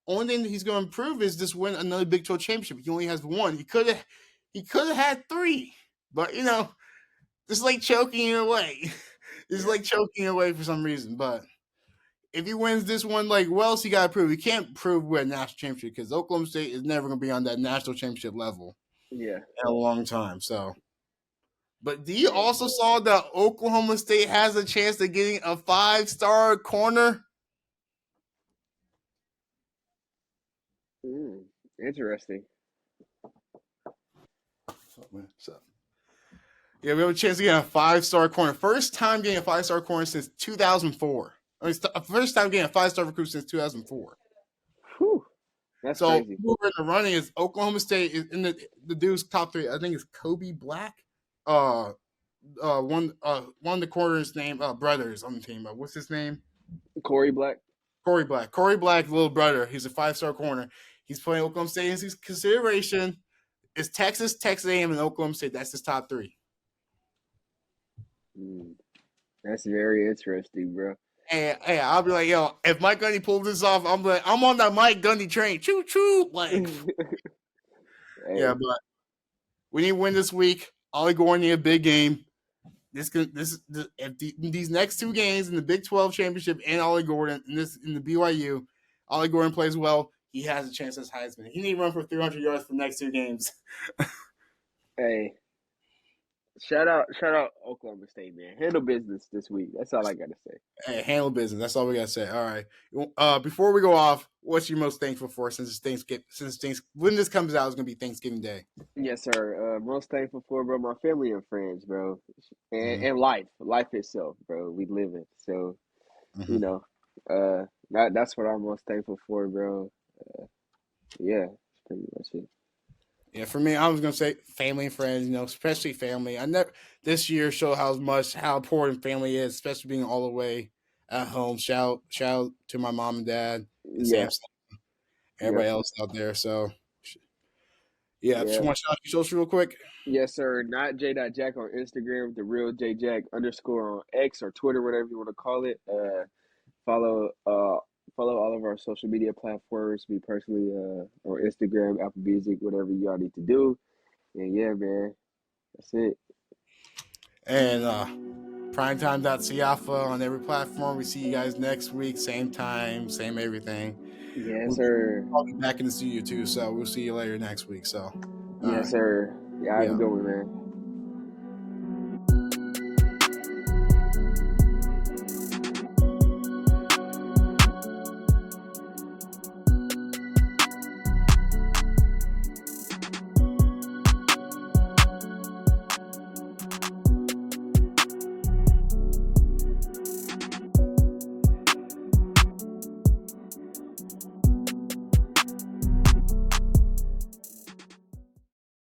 [SPEAKER 1] Only thing that he's going to improve is just win another Big 12 championship. He only has one. He could have had three, but it's like choking it away. It's
[SPEAKER 2] Yeah.
[SPEAKER 1] like choking it away for some reason. But if he wins this one, like, what else he got to prove? He can't prove we're a national championship because Oklahoma State is never going to be on that national championship level
[SPEAKER 2] Yeah.
[SPEAKER 1] in a long time. So, but do you
[SPEAKER 2] Hey.
[SPEAKER 1] also saw that Oklahoma State has a chance of getting a 5-star corner?
[SPEAKER 2] Interesting.
[SPEAKER 1] So, yeah, we have a chance to get a 5-star corner. First time getting a 5-star corner since 2004. I mean, first time getting a 5-star recruit since 2004.
[SPEAKER 2] Whew. That's
[SPEAKER 1] So
[SPEAKER 2] crazy.
[SPEAKER 1] who we're in the running is Oklahoma State is in the dude's top three. I think it's Kobe Black. One of the corners name brothers on the team. What's his name?
[SPEAKER 2] Corey Black.
[SPEAKER 1] Corey Black. Corey Black, little brother. He's a 5-star corner. He's playing Oklahoma State in his consideration. It's Texas, Texas A&M, and Oklahoma State. That's his top three.
[SPEAKER 2] That's very interesting, bro.
[SPEAKER 1] Hey, I'll be like, yo, if Mike Gundy pulls this off, I'm like, I'm on that Mike Gundy train. Choo choo. Like,
[SPEAKER 2] Hey.
[SPEAKER 1] yeah, but we need to win this week. Ollie Gordon need a big game. These next two games in the Big 12 championship and Ollie Gordon in the BYU, Ollie Gordon plays well. He has a chance as Heisman. He need to run for 300 yards for the next two games.
[SPEAKER 2] Hey. Shout out Oklahoma State, man. Handle business this week. That's all I gotta say.
[SPEAKER 1] Hey, handle business. That's all we gotta say. All right. Before we go off, what's you most thankful for since when this comes out, it's gonna be Thanksgiving Day.
[SPEAKER 2] Yes, sir. Most thankful for, bro, my family and friends, bro,
[SPEAKER 1] Mm-hmm.
[SPEAKER 2] and life itself, bro. We live it, so
[SPEAKER 1] Mm-hmm.
[SPEAKER 2] you know, that's what I'm most thankful for, bro. Yeah, that's pretty much it.
[SPEAKER 1] Yeah, for me, I was gonna say family and friends. Especially family. I never this year showed how important family is, especially being all the way at home. Shout out to my mom and dad and
[SPEAKER 2] Yeah,
[SPEAKER 1] Samson,
[SPEAKER 2] yep,
[SPEAKER 1] everybody else out there. So yeah, just
[SPEAKER 2] yeah,
[SPEAKER 1] want to shout out your social real quick.
[SPEAKER 2] yes, sir. Not J.Jack on Instagram, the real J.Jack _ on X or Twitter, whatever you want to call it. Follow follow all of our social media platforms. Me personally, on Instagram, Apple Music, whatever y'all need to do. And yeah, man, that's it.
[SPEAKER 1] And primetime.siafa on every platform. We see you guys next week, same time, same everything.
[SPEAKER 2] Yes, sir.
[SPEAKER 1] I'll be back in the studio too, so we'll see you later next week. So,
[SPEAKER 2] Yes, sir. Yeah, have a good one, man.